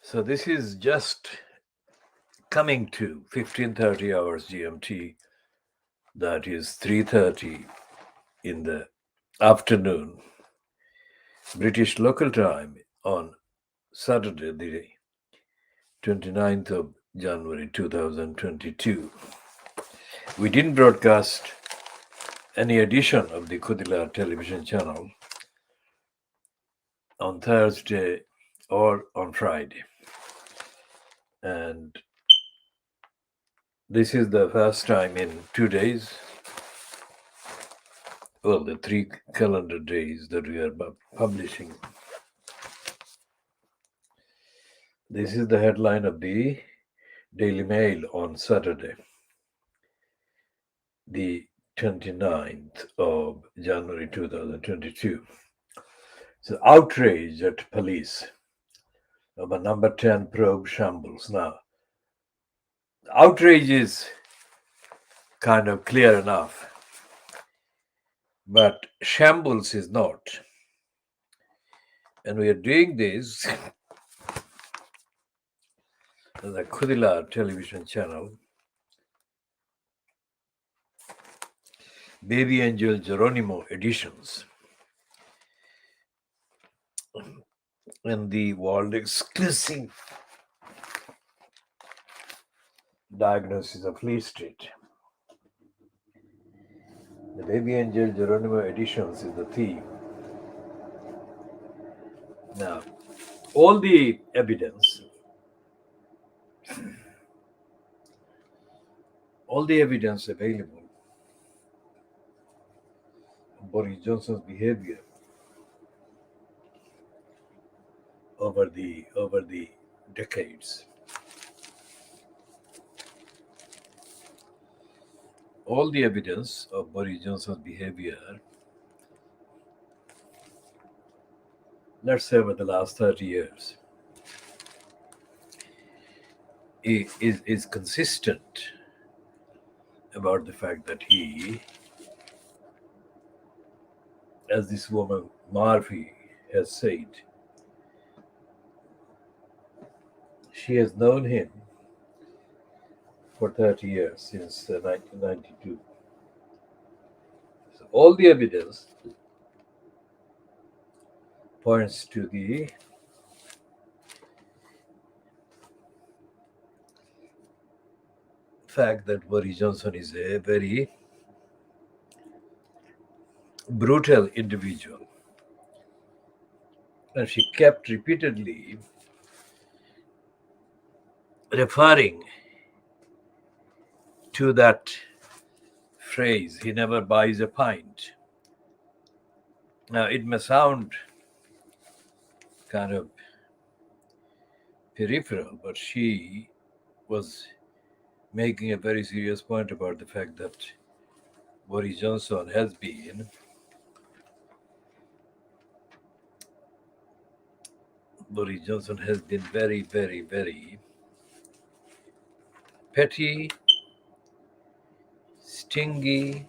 So this is just coming to 15:30 hours GMT. That is 3:30 in the afternoon, British local time on Saturday, the 29th of January 2022. We didn't broadcast any edition of the Khoodeelaar television channel on Thursday or on Friday. And this is the first time in 2 days, well, the 3 calendar days that we are publishing. This is the headline of the Daily Mail on Saturday, the 29th of January 2022. So, outrage at police over number 10 probe shambles. Now, outrage is kind of clear enough, but shambles is not. And we are doing this on the Khoodeelaar television channel. Baby Angel Geronimo editions and the world exclusive diagnosis of Lee Street. The Baby Angel Geronimo editions is the theme. Now, all the evidence available on Boris Johnson's behavior over the decades. All the evidence of Boris Johnson's behavior, let's say over the last 30 years, is consistent about the fact that he, as this woman Murphy has said, she has known him for 30 years, since 1992. So all the evidence points to the fact that Boris Johnson is a very brutal individual. And she kept repeatedly referring to that phrase, he never buys a pint. Now, it may sound kind of peripheral, but she was making a very serious point about the fact that Boris Johnson has been very, very, very petty, stingy,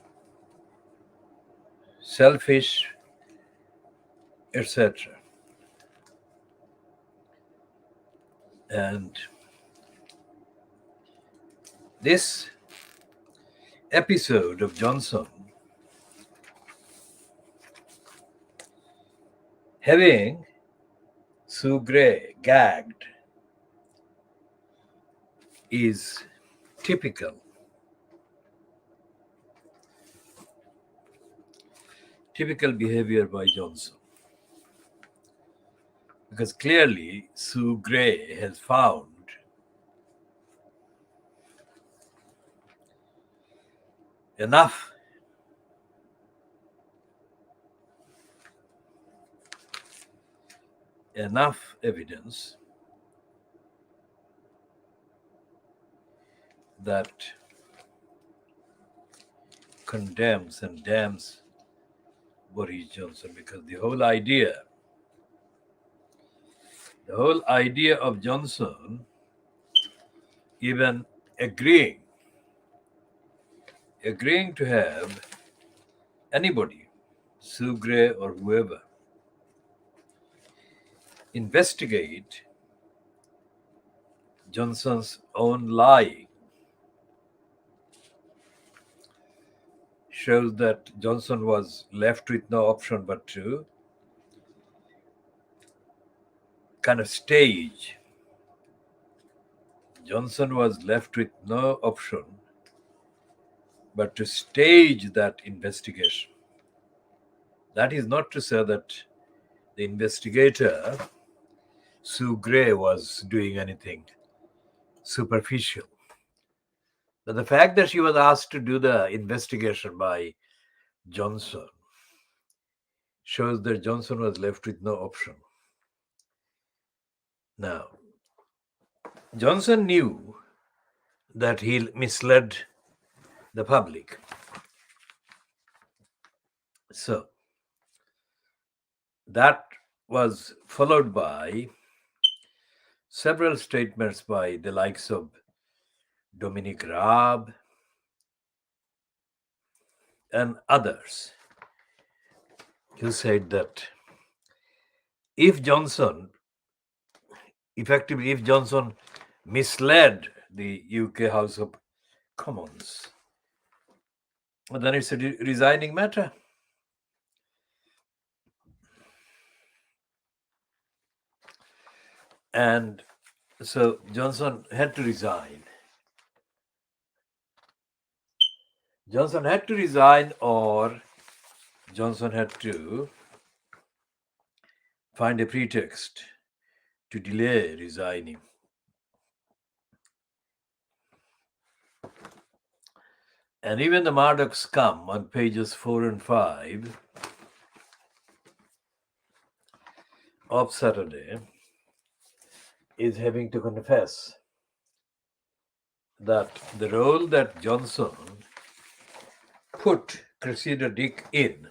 selfish, etc. And this episode of Johnson having Sue Gray gagged is typical behavior by Johnson. Because clearly Sue Gray has found enough evidence that condemns and damns Boris Johnson, because the whole idea of Johnson even agreeing to have anybody, Sue Gray or whoever, investigate Johnson's own lying shows that Johnson was left with no option but to kind of stage. Johnson was left with no option but to stage that investigation. That is not to say that the investigator, Sue Gray, was doing anything superficial. But the fact that she was asked to do the investigation by Johnson shows that Johnson was left with no option. Now, Johnson knew that he misled the public. So, that was followed by several statements by the likes of Dominic Raab and others who said that if Johnson misled the UK House of Commons, then it's a resigning matter. And so Johnson had to resign. Johnson had to resign, or Johnson had to find a pretext to delay resigning. And even the Murdoch scum on pages 4 and 5 of Saturday is having to confess that the role that Johnson put Cressida Dick in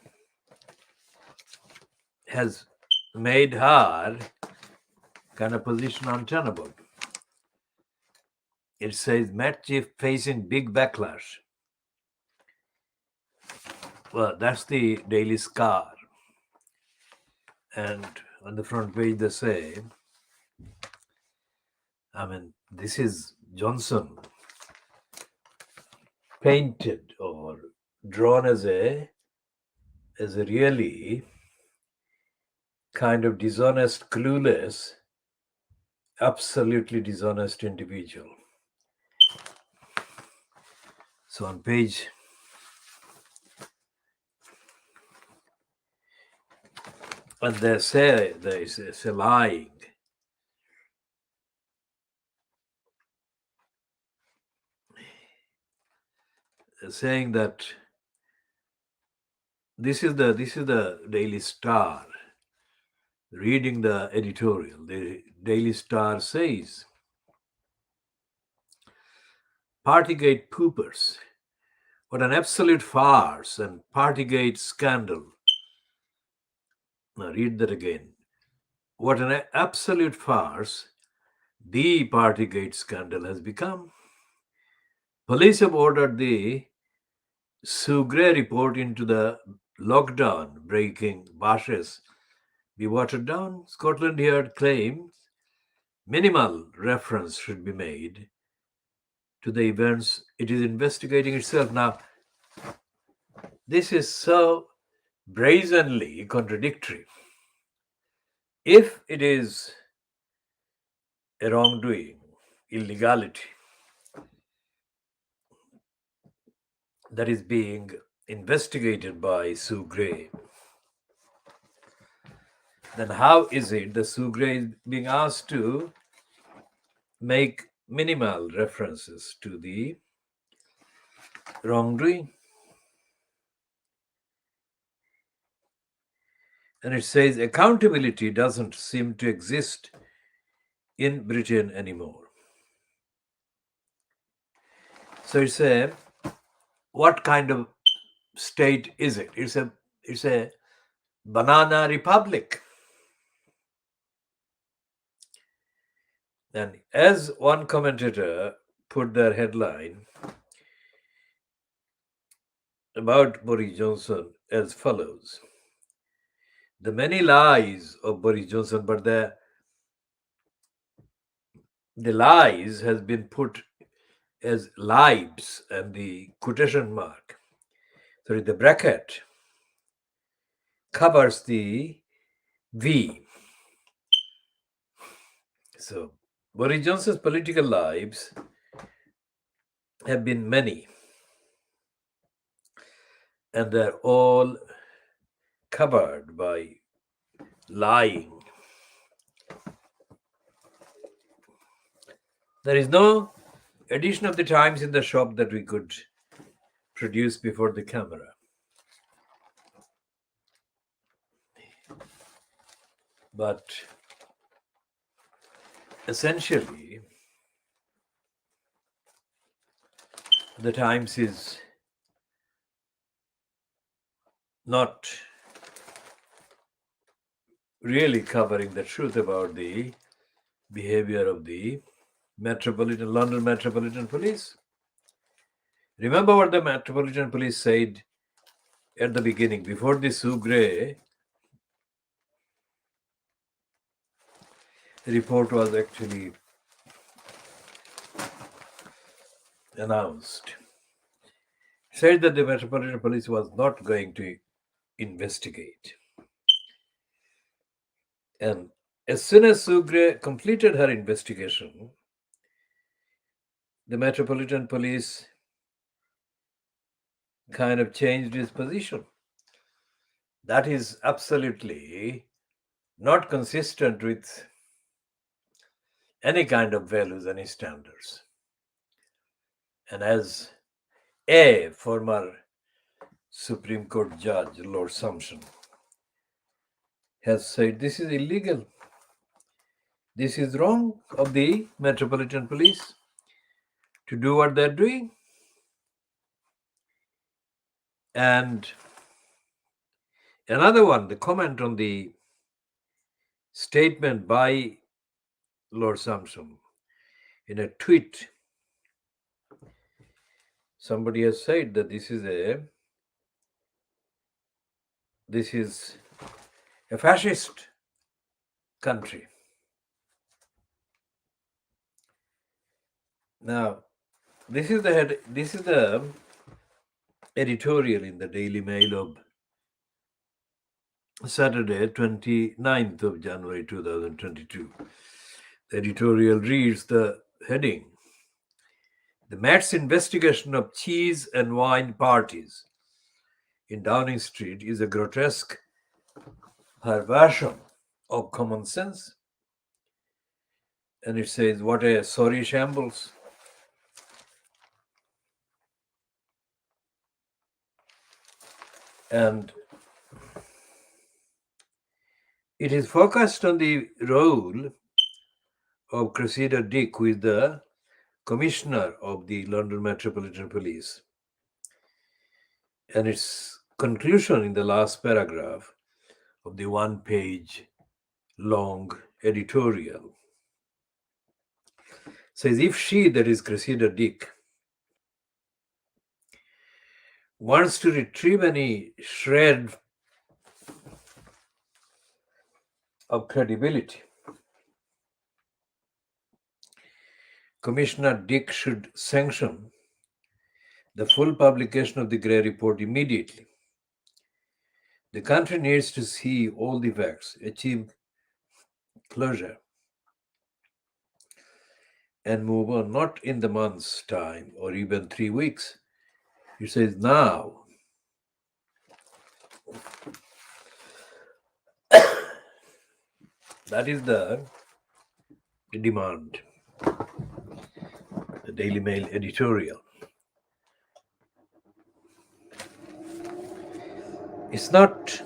has made her kind of position untenable. It says Met Chief facing big backlash. Well, that's the Daily Star. And on the front page they say, this is Johnson painted or drawn as a really kind of dishonest, clueless, absolutely dishonest individual. So on page and they say there is a lying. Saying that this is the Daily Star. Reading the editorial, the Daily Star says, Partygate poopers. What an absolute farce and Partygate scandal. Now read that again. What an absolute farce the Partygate scandal has become. Police have ordered the Sue Gray report into the lockdown breaking bashes be watered down. Scotland Yard claims minimal reference should be made to the events it is investigating itself. Now, this is so brazenly contradictory. If it is a wrongdoing, illegality that is being investigated by Sue Gray, then how is it that Sue Gray is being asked to make minimal references to the wrongdoing? And it says accountability doesn't seem to exist in Britain anymore. So it's what kind of state is it? It's a banana republic. And as one commentator put their headline about Boris Johnson as follows: the many lies of Boris Johnson, but the lies has been put as libs and the quotation mark. Sorry, the bracket covers the V. So Boris Johnson's political lives have been many, and they're all covered by lying. There is no edition of the Times in the shop that we could produce before the camera. But essentially, the Times is not really covering the truth about the behavior of the London Metropolitan Police. Remember what the Metropolitan Police said at the beginning, before the Sugre report was actually announced. Said that the Metropolitan Police was not going to investigate. And as soon as Sugre completed her investigation, the Metropolitan Police kind of changed its position. That is absolutely not consistent with any kind of values, any standards. And as a former Supreme Court judge, Lord Sumption, has said, this is illegal. This is wrong of the Metropolitan Police to do what they're doing. And another one, the comment on the statement by Lord Sumption in a tweet. Somebody has said that this is a fascist country. Now, this is the editorial in the Daily Mail of Saturday, 29th of January 2022. The editorial reads the heading: The Met's investigation of cheese and wine parties in Downing Street is a grotesque perversion of common sense. And it says, what a sorry shambles. And it is focused on the role of Cressida Dick, who is the Commissioner of the London Metropolitan Police. And its conclusion in the last paragraph of the one-page long editorial says, if she, that is Cressida Dick, wants to retrieve any shred of credibility, Commissioner Dick should sanction the full publication of the Grey Report immediately. The country needs to see all the facts, achieve closure, and move on, not in the month's time or even 3 weeks. He says now. That is the demand. The Daily Mail editorial. It's not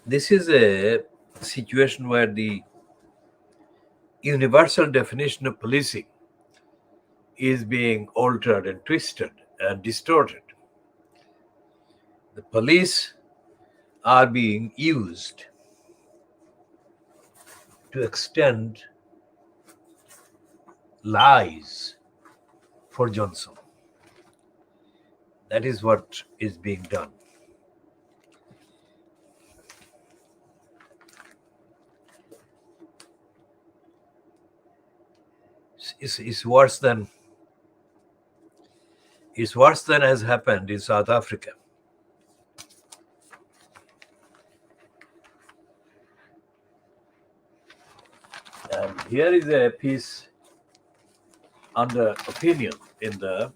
this is a situation where the universal definition of policing is being altered and twisted and distorted. The police are being used to extend lies for Johnson. That is what is being done. It's worse than has happened in South Africa. And here is a piece under opinion in the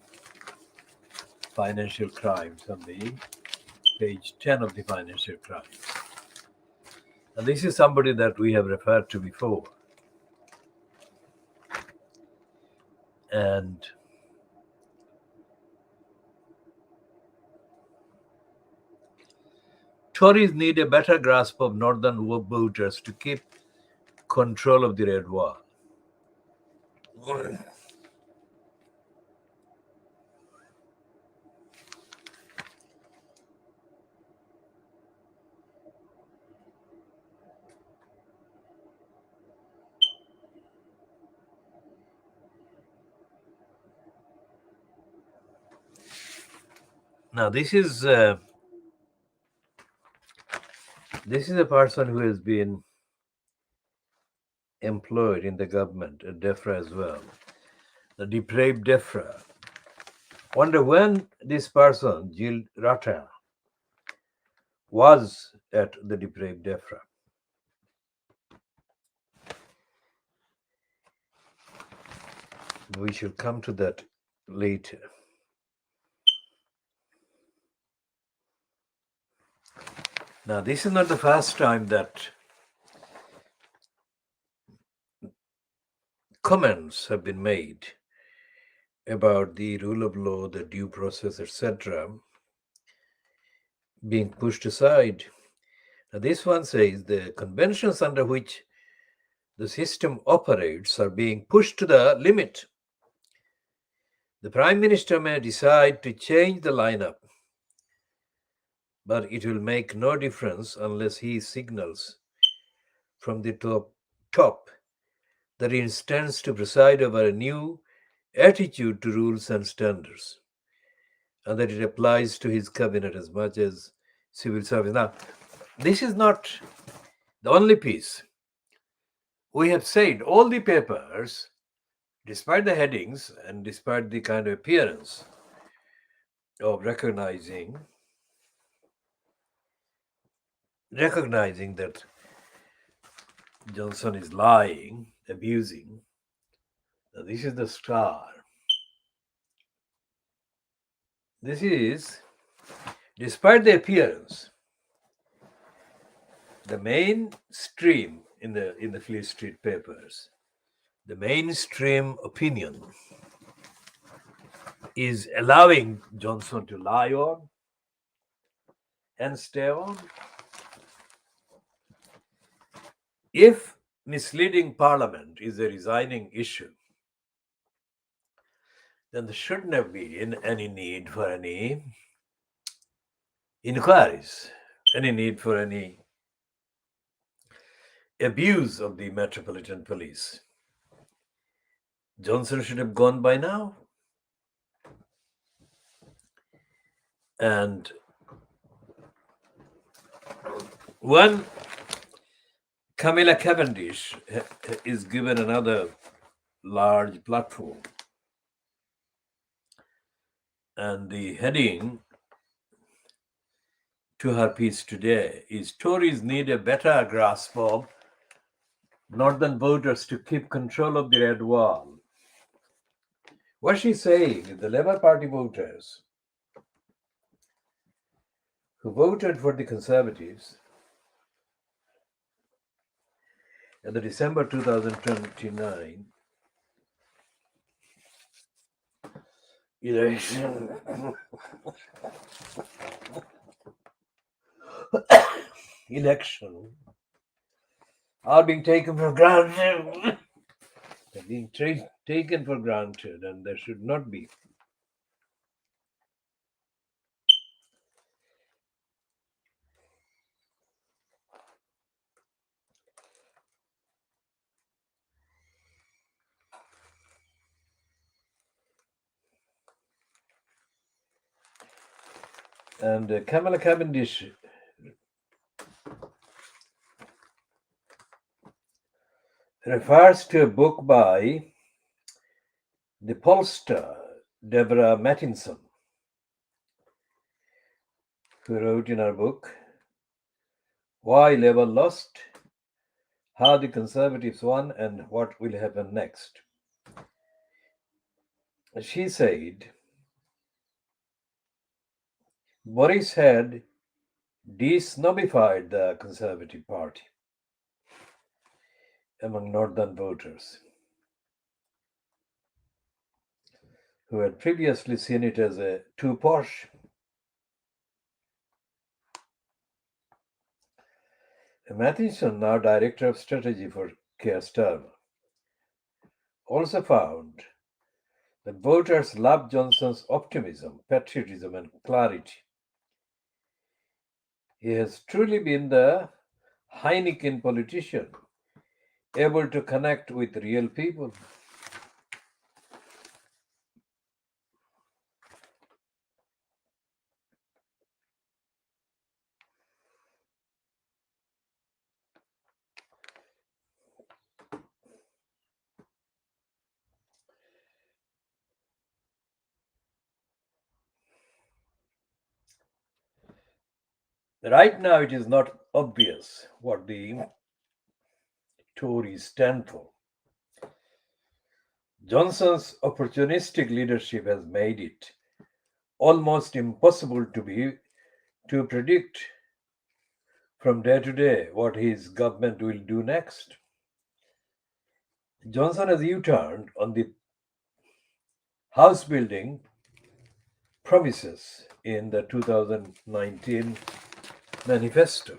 Financial Crimes on the page 10 of the Financial Crimes. And this is somebody that we have referred to before. And Tories need a better grasp of northern voters to keep control of the Red Wall. Now, this is a person who has been employed in the government, a DEFRA as well, the depraved DEFRA. Wonder when this person, Jill Rata, was at the depraved DEFRA. We shall come to that later. Now, this is not the first time that comments have been made about the rule of law, the due process, etc., being pushed aside. Now, this one says the conventions under which the system operates are being pushed to the limit. The Prime Minister may decide to change the lineup, but it will make no difference unless he signals from the top that he intends to preside over a new attitude to rules and standards, and that it applies to his cabinet as much as civil service. Now, this is not the only piece. We have said all the papers, despite the headings and despite the kind of appearance of recognizing that Johnson is lying, abusing. Now, this is the Star. This is, despite the appearance, the mainstream in the Fleet Street papers, the mainstream opinion is allowing Johnson to lie on and stay on. If misleading Parliament is a resigning issue, then there shouldn't have been any need for any inquiries, any need for any abuse of the Metropolitan Police. Johnson should have gone by now. And when Camilla Cavendish is given another large platform, and the heading to her piece today is Tories need a better grasp of northern voters to keep control of the Red Wall. What she's saying is the Labour Party voters who voted for the Conservatives at the December 2029 election are being taken for granted. They're being taken for granted, and there should not be. And Kamala Cavendish refers to a book by the pollster Deborah Mattinson, who wrote in her book, Why Labour Lost, How the Conservatives Won, and What Will Happen Next. She said, Boris had de-snobified the Conservative Party among northern voters who had previously seen it as a too posh. Matheson, now Director of Strategy for Keir Starmer, also found that voters loved Johnson's optimism, patriotism, and clarity. He has truly been the Heineken politician, able to connect with real people. Right now, it is not obvious what the Tories stand for. Johnson's opportunistic leadership has made it almost impossible to predict from day to day what his government will do next. Johnson has U-turned on the house building promises in the 2019 manifesto.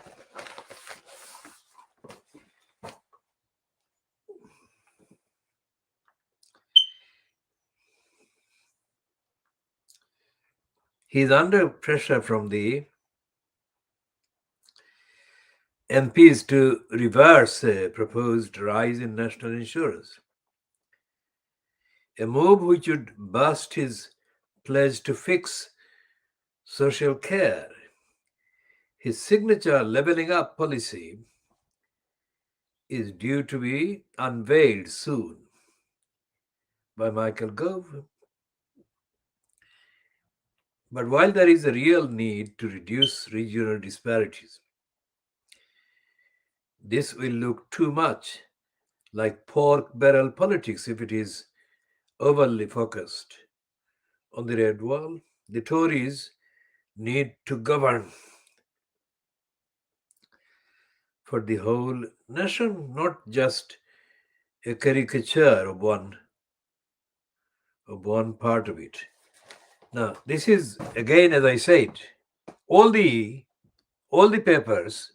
He is under pressure from the MPs to reverse a proposed rise in national insurance, a move which would burst his pledge to fix social care. His signature levelling up policy is due to be unveiled soon by Michael Gove. But while there is a real need to reduce regional disparities, this will look too much like pork barrel politics if it is overly focused on the red wall. The Tories need to govern for the whole nation, not just a caricature of one part of it. Now, this is again, as I said, all the papers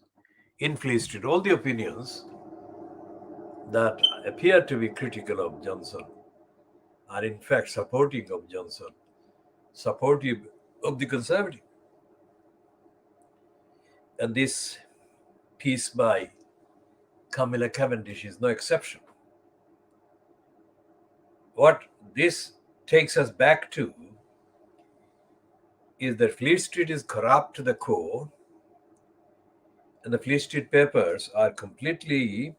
in Fleet Street, all the opinions that appear to be critical of Johnson are in fact supporting of Johnson, supportive of the Conservative. And this piece by Camilla Cavendish is no exception. What this takes us back to is that Fleet Street is corrupt to the core, and the Fleet Street papers are completely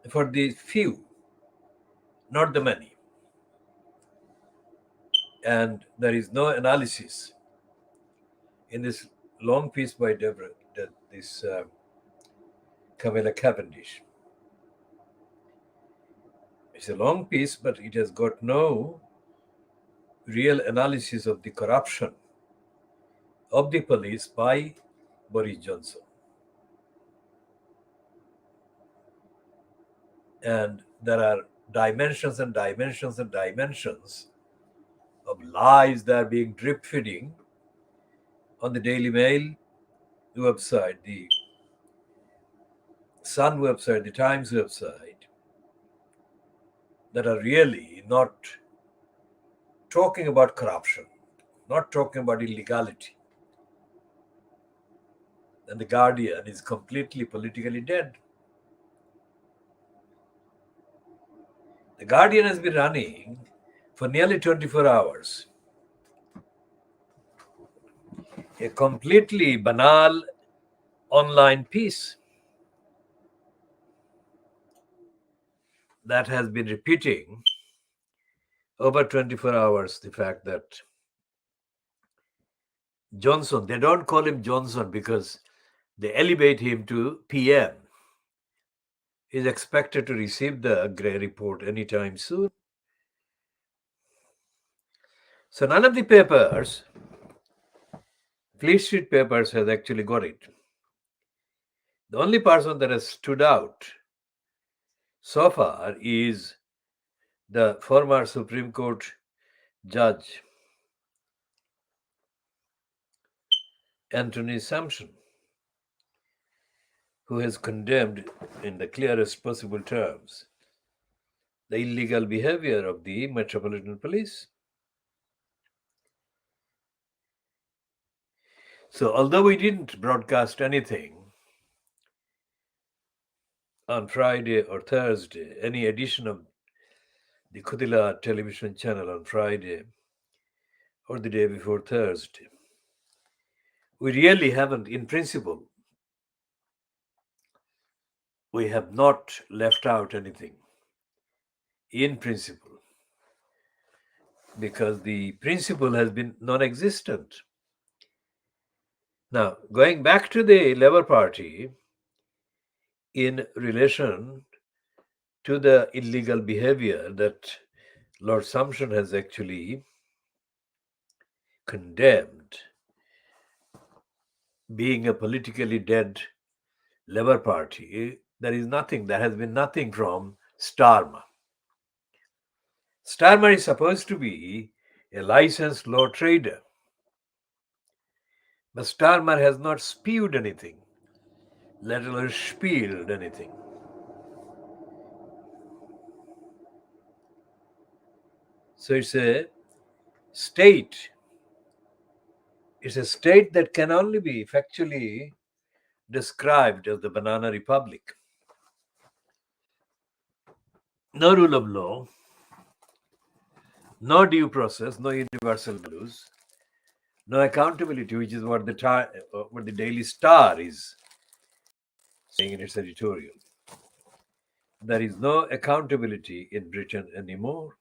for the few, not the many. And there is no analysis in this long piece by Camilla Cavendish. It's a long piece, but it has got no real analysis of the corruption of the police by Boris Johnson. And there are dimensions and dimensions and dimensions of lies that are being drip feeding on the Daily Mail website, the Sun website, the Times website, that are really not talking about corruption, not talking about illegality. And the Guardian is completely politically dead. The Guardian has been running for nearly 24 hours. a completely banal online piece that has been repeating over 24 hours the fact that Johnson, they don't call him Johnson because they elevate him to PM, is expected to receive the Grey report anytime soon. So none of the papers, Fleet Street papers, has actually got it. The only person that has stood out so far is the former Supreme Court Judge Anthony Sampson, who has condemned in the clearest possible terms the illegal behavior of the Metropolitan Police. So, although we didn't broadcast anything on Friday or Thursday, any edition of the Khoodeelaar television channel on Friday or the day before Thursday, we really haven't, in principle, we have not left out anything, in principle, because the principle has been non-existent. Now, going back to the Labour Party in relation to the illegal behavior that Lord Sampson has actually condemned, being a politically dead Labour Party, there has been nothing from Starmer. Starmer is supposed to be a licensed law trader, but Starmer has not spewed anything, let alone spieled anything. So it's a state. It's a state that can only be factually described as the banana republic. No rule of law, no due process, no universal values, no accountability, which is what the Daily Star is saying in its editorial. There is no accountability in Britain anymore.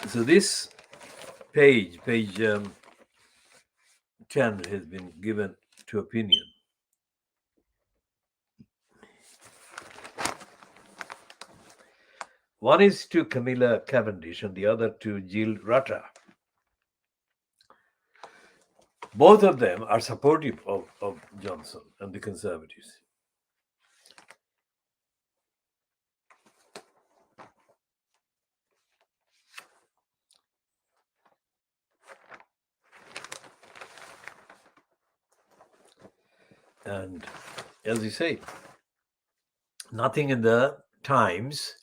So this page 10, has been given to opinion. One is to Camilla Cavendish and the other to Jill Rutter. Both of them are supportive of Johnson and the Conservatives. And as you say, nothing in the Times,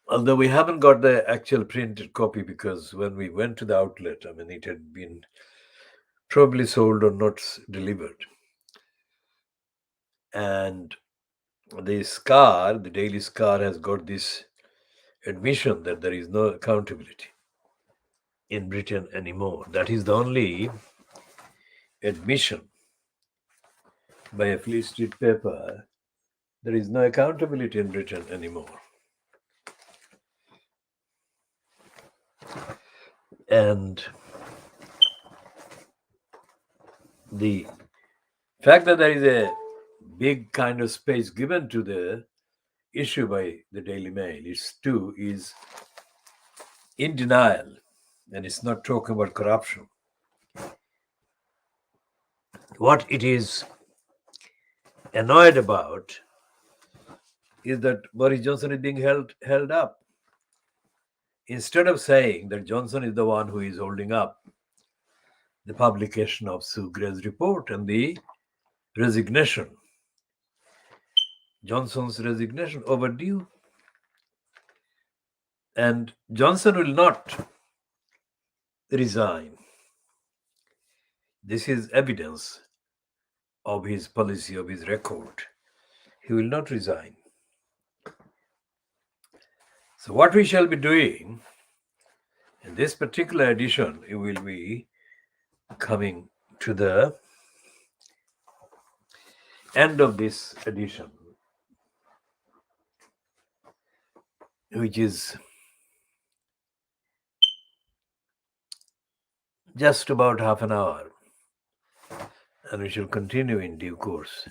although we haven't got the actual printed copy because when we went to the outlet, it had been probably sold or not delivered. And the Daily Scar has got this admission that there is no accountability in Britain anymore. That is the only admission by a Fleet Street paper. There is no accountability in Britain anymore. And the fact that there is a big kind of space given to the issue by the Daily Mail is in denial, and it's not talking about corruption. What it is annoyed about is that Boris Johnson is being held up. Instead of saying that Johnson is the one who is holding up the publication of Sue Gray's report and the resignation Johnson's resignation overdue, and Johnson will not resign. This is evidence of his policy, of his record. He will not resign. So, what we shall be doing in this particular edition, we will be coming to the end of this edition, which is just about half an hour, and we shall continue in due course.